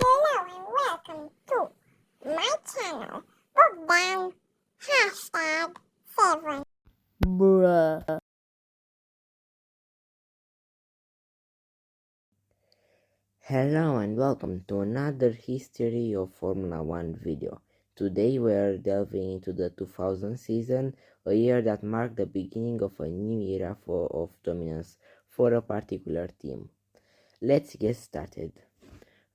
Hello and welcome to my channel. Bogdan #7. Bruh. Hello and welcome to another History of Formula One video. Today we are delving into the 2000 season, a year that marked the beginning of a new era of dominance for a particular team. Let's get started.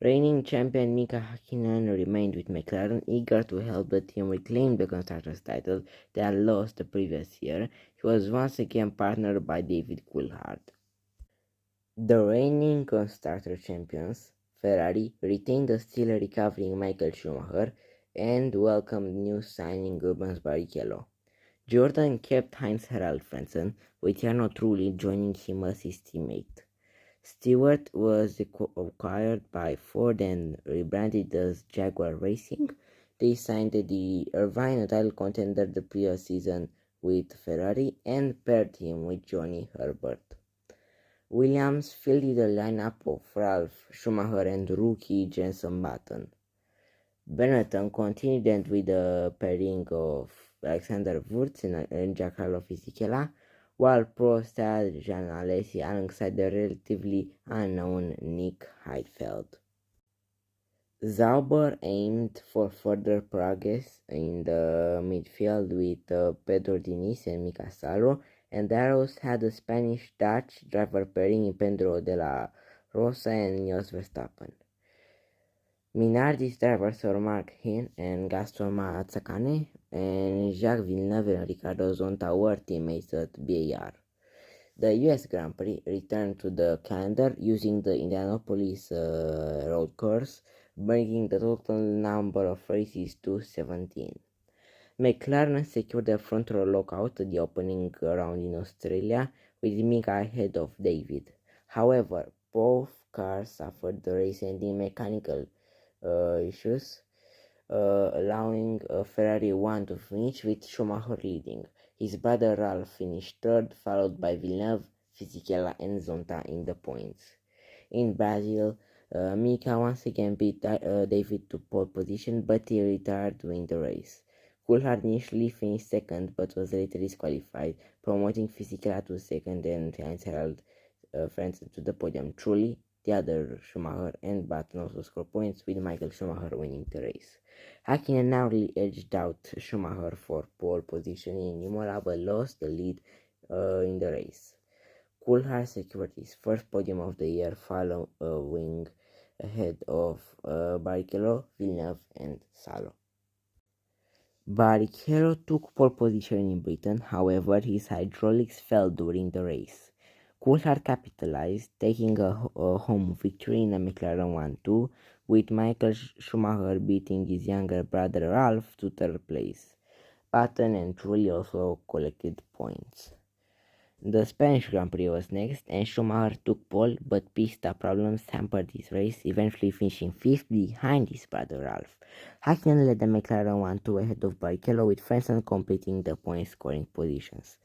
Reigning champion Mika Hakkinen remained with McLaren, eager to help the team reclaim the constructors' title they had lost the previous year. He was once again partnered by David Coulthard. The reigning constructor champions, Ferrari, retained the still recovering Michael Schumacher and welcomed new signing Rubens Barrichello. Jordan kept Heinz-Harald Frentzen, with Jarno Trulli joining him as his teammate. Stewart was acquired by Ford and rebranded as Jaguar Racing. They signed the Irvine, a title contender the previous season, with Ferrari and paired him with Johnny Herbert. Williams fielded a lineup of Ralf Schumacher and rookie Jenson Button. Benetton continued with the pairing of Alexander Wurz and Giancarlo Fisichella, while Prost had Jean Alesi alongside the relatively unknown Nick Heidfeld. Sauber aimed for further progress in the midfield with Pedro Diniz and Mika Salo, and Arrows had a Spanish-Dutch driver pairing in Pedro de la Rosa and Jos Verstappen. Minardi's drivers were Mark Hinn and Gaston Mazzacane, and Jacques Villeneuve and Ricardo Zonta were teammates at BAR. The US Grand Prix returned to the calendar using the Indianapolis road course, bringing the total number of races to 17. McLaren secured the front row lockout at the opening round in Australia, with Mika ahead of David. However, both cars suffered the race-ending mechanical issues, allowing Ferrari 1 to finish with Schumacher leading. His brother Ralf finished third, followed by Villeneuve, Fisichella and Zonta in the points. In Brazil, Mika once again beat David to pole position, but he retired during the race. Coulthard initially finished second, but was later disqualified, promoting Fisichella to second and Heinz-Harald Frentzen to the podium. Truly, the other Schumacher and Button also scored points, with Michael Schumacher winning the race. Hakkinen narrowly edged out Schumacher for pole position in Imola, but lost the lead in the race. Coulthard secured his first podium of the year, following ahead of Barrichello, Villeneuve and Salo. Barrichello took pole position in Britain, however his hydraulics failed during the race. Coulthard capitalized, taking a home victory in a McLaren 1-2, with Michael Schumacher beating his younger brother Ralf to third place. Button and Trulli also collected points. The Spanish Grand Prix was next, and Schumacher took pole, but pista problems hampered his race, eventually finishing fifth behind his brother Ralf. Hakkinen led the McLaren 1-2 ahead of Barrichello, with Frentzen completing the point-scoring positions.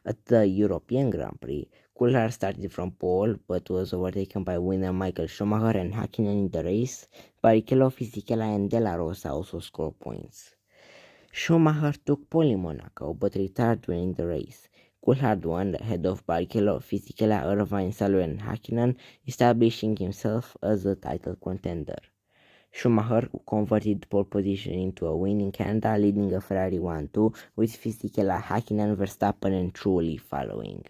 At the European Grand Prix, Coulthard started from pole, but was overtaken by winner Michael Schumacher and Hakkinen in the race. Barrichello, Fisichella and De La Rosa also scored points. Schumacher took pole in Monaco, but retired during the race. Coulthard won ahead of Barrichello, Fisichella, Irvine, Salo and Hakkinen, establishing himself as a title contender. Schumacher converted pole position into a win in Canada, leading a Ferrari 1-2, with Fisichella, Hakkinen, Verstappen and Trulli following.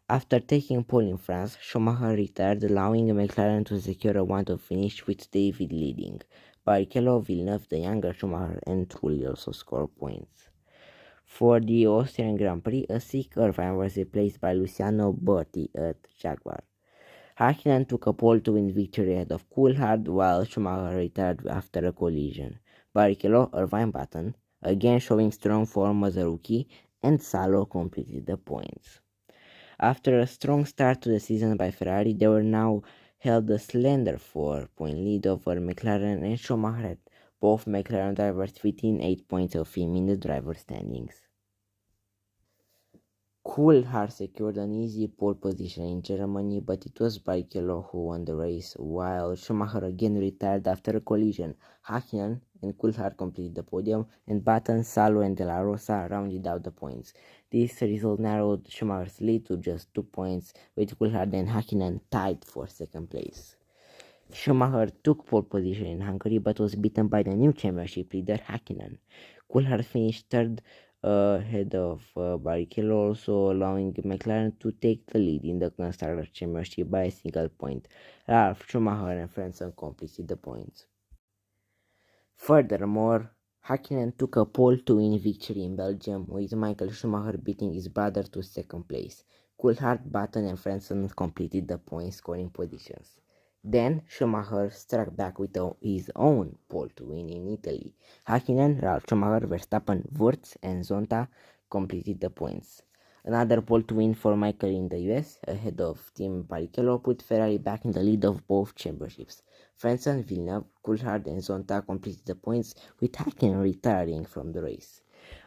After taking pole in France, Schumacher retired, allowing McLaren to secure a 1-2 finish with David leading. Barrichello, Villeneuve, the younger Schumacher and Trulli also scored points. For the Austrian Grand Prix, a sick Irvine was replaced by Luciano Berti at Jaguar. Hakkinen took a pole to win victory ahead of Coulthard, while Schumacher retired after a collision. Barrichello, Irvine Button, again showing strong form as a rookie, and Salo completed the points. After a strong start to the season by Ferrari, they were now held a slender 4-point lead over McLaren, and Schumacher had both McLaren drivers within 8 points of him in the driver standings. Coulthard secured an easy pole position in Germany, but it was Barrichello who won the race, while Schumacher again retired after a collision. Hakkinen and Coulthard completed the podium, and Button, Salo, and De La Rosa rounded out the points. This result narrowed Schumacher's lead to just 2 points, with Coulthard and Hakkinen tied for second place. Schumacher took pole position in Hungary but was beaten by the new championship leader Hakkinen. Coulthard finished third ahead of Barrichello, also allowing McLaren to take the lead in the Constructors' Championship by a single point. Ralf Schumacher and Frentzen completed the points. Furthermore, Hakkinen took a pole-to-win victory in Belgium, with Michael Schumacher beating his brother to second place. Coulthard, Button, and Frentzen completed the point-scoring positions. Then Schumacher struck back with his own pole-to-win in Italy. Hakkinen, Ralf Schumacher, Verstappen, Wurz, and Zonta completed the points. Another pole to win for Michael in the US, ahead of Team Barrichello, put Ferrari back in the lead of both championships. Frentzen, Villeneuve, Coulthard, and Zonta completed the points, with Hakkinen retiring from the race.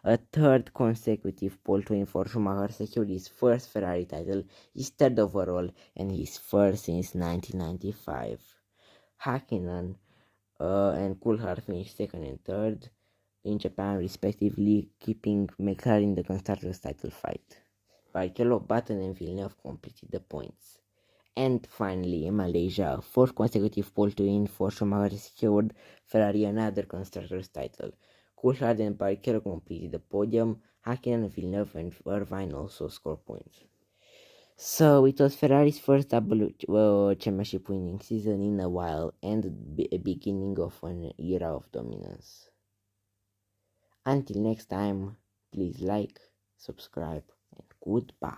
A third consecutive pole to win for Schumacher secured his first Ferrari title, his third overall, and his first since 1995. Hakkinen and Coulthard finished second and third in Japan respectively, keeping McLaren in the constructors' title fight. Barrichello, Button, and Villeneuve completed the points. And finally, in Malaysia, a fourth consecutive pole to win for Schumacher secured Ferrari another constructors' title. Coulthard and Barrichello completed the podium. Hakkinen, Villeneuve, and Irvine also scored points. So it was Ferrari's first double championship winning season in a while, and a beginning of an era of dominance. Until next time, please like, subscribe, and goodbye.